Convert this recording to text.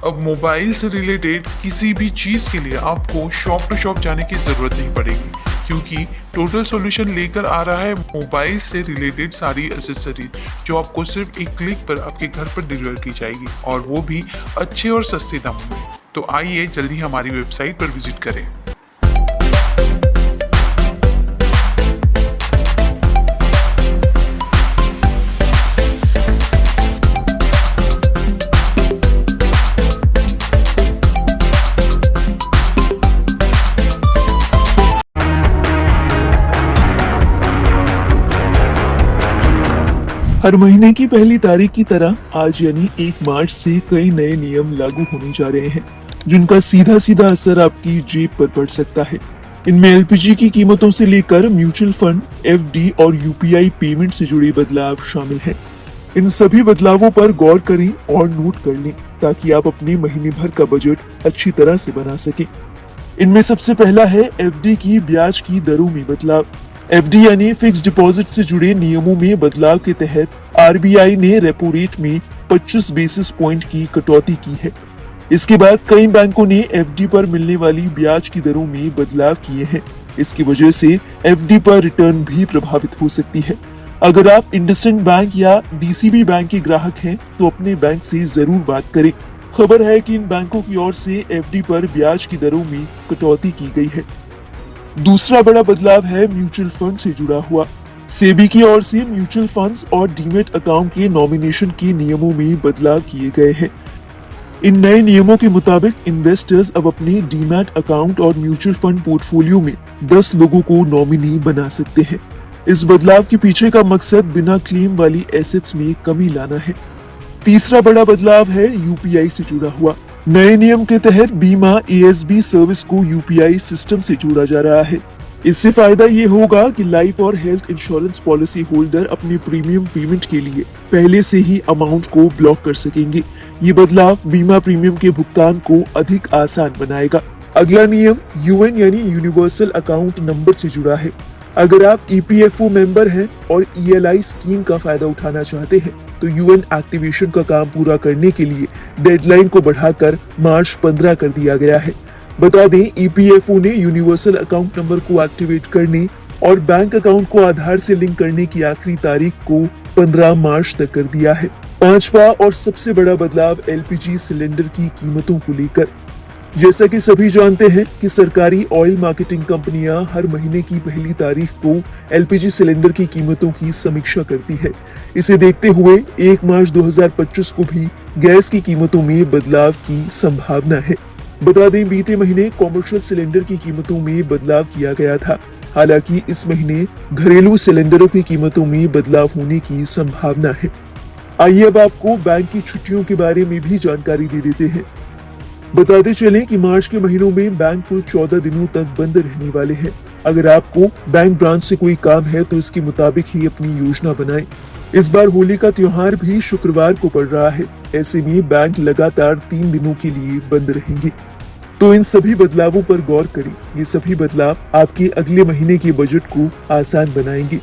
अब मोबाइल से रिलेटेड किसी भी चीज़ के लिए आपको शॉप टू शॉप जाने की ज़रूरत नहीं पड़ेगी, क्योंकि टोटल सॉल्यूशन लेकर आ रहा है मोबाइल से रिलेटेड सारी एसेसरीज, जो आपको सिर्फ एक क्लिक पर आपके घर पर डिलीवर की जाएगी, और वो भी अच्छे और सस्ते दामों में। तो आइए जल्दी हमारी वेबसाइट पर विजिट करें। हर महीने की पहली तारीख की तरह आज यानी 1 मार्च से कई नए नियम लागू होने जा रहे हैं, जिनका सीधा सीधा असर आपकी जेब पर पड़ सकता है। इनमें एलपीजी की कीमतों से लेकर म्यूचुअल फंड, एफडी और यूपीआई पेमेंट से जुड़े बदलाव शामिल हैं। इन सभी बदलावों पर गौर करें और नोट कर लें, ताकि आप अपने महीने भर का बजट अच्छी तरह से बना सकें। इनमें सबसे पहला है एफडी की ब्याज की दरों में बदलाव। एफडी यानी फिक्स डिपॉजिट से जुड़े नियमों में बदलाव के तहत आरबीआई ने रेपो रेट में 25 बेसिस पॉइंट की कटौती की है। इसके बाद कई बैंकों ने एफडी पर मिलने वाली ब्याज की दरों में बदलाव किए हैं। इसकी वजह से एफडी पर रिटर्न भी प्रभावित हो सकती है। अगर आप इंडसइंड बैंक या डीसीबी बैंक के ग्राहक हैं, तो अपने बैंक से जरूर बात करें। खबर है कि इन बैंकों की ओर से एफडी पर ब्याज की दरों में कटौती की गई है। दूसरा बड़ा बदलाव है म्यूचुअल फंड से जुड़ा हुआ। सेबी की ओर से म्यूचुअल फंड्स और डीमैट अकाउंट के नॉमिनेशन के नियमों में बदलाव किए गए हैं। इन नए नियमों के मुताबिक इन्वेस्टर्स अब अपने डीमैट अकाउंट और म्यूचुअल फंड पोर्टफोलियो में 10 लोगों को नॉमिनी बना सकते हैं। इस बदलाव के पीछे का मकसद बिना क्लेम वाली एसेट्स में कमी लाना है। तीसरा बड़ा बदलाव है यूपीआई से जुड़ा हुआ। नए नियम के तहत बीमा एएसबी सर्विस को यूपीआई सिस्टम से जोड़ा जा रहा है। इससे फायदा ये होगा कि लाइफ और हेल्थ इंश्योरेंस पॉलिसी होल्डर अपनी प्रीमियम पेमेंट के लिए पहले से ही अमाउंट को ब्लॉक कर सकेंगे। ये बदलाव बीमा प्रीमियम के भुगतान को अधिक आसान बनाएगा। अगला नियम यूएन यानी यूनिवर्सल अकाउंट नंबर से जुड़ा है। अगर आप ईपीएफओ मेंबर हैं और ईएलआई स्कीम का फायदा उठाना चाहते हैं, तो यूएन एक्टिवेशन का काम पूरा करने के लिए डेडलाइन को बढ़ाकर मार्च 15 कर दिया गया है। बता दें, ईपीएफओ ने यूनिवर्सल अकाउंट नंबर को एक्टिवेट करने और बैंक अकाउंट को आधार से लिंक करने की आखिरी तारीख को 15 मार्च तक कर दिया है। पांचवा और सबसे बड़ा बदलाव एलपीजी सिलेंडर की कीमतों को लेकर। जैसा कि सभी जानते हैं कि सरकारी ऑयल मार्केटिंग कंपनियां हर महीने की पहली तारीख को एलपीजी सिलेंडर की कीमतों की समीक्षा करती है। इसे देखते हुए 1 मार्च 2025 को भी गैस की कीमतों में बदलाव की संभावना है। बता दें, बीते महीने कॉमर्शियल सिलेंडर की कीमतों में बदलाव किया गया था। हालांकि इस महीने घरेलू सिलेंडरों की कीमतों में बदलाव होने की संभावना है। आइए अब आपको बैंक की छुट्टियों के बारे में भी जानकारी दे देते हैं। बताते चलें कि मार्च के महीनों में बैंक कुल 14 दिनों तक बंद रहने वाले हैं। अगर आपको बैंक ब्रांच से कोई काम है, तो इसके मुताबिक ही अपनी योजना बनाएं। इस बार होली का त्योहार भी शुक्रवार को पड़ रहा है। ऐसे में बैंक लगातार 3 दिनों के लिए बंद रहेंगे। तो इन सभी बदलावों पर गौर करें। ये सभी बदलाव आपके अगले महीने के बजट को आसान बनाएंगे।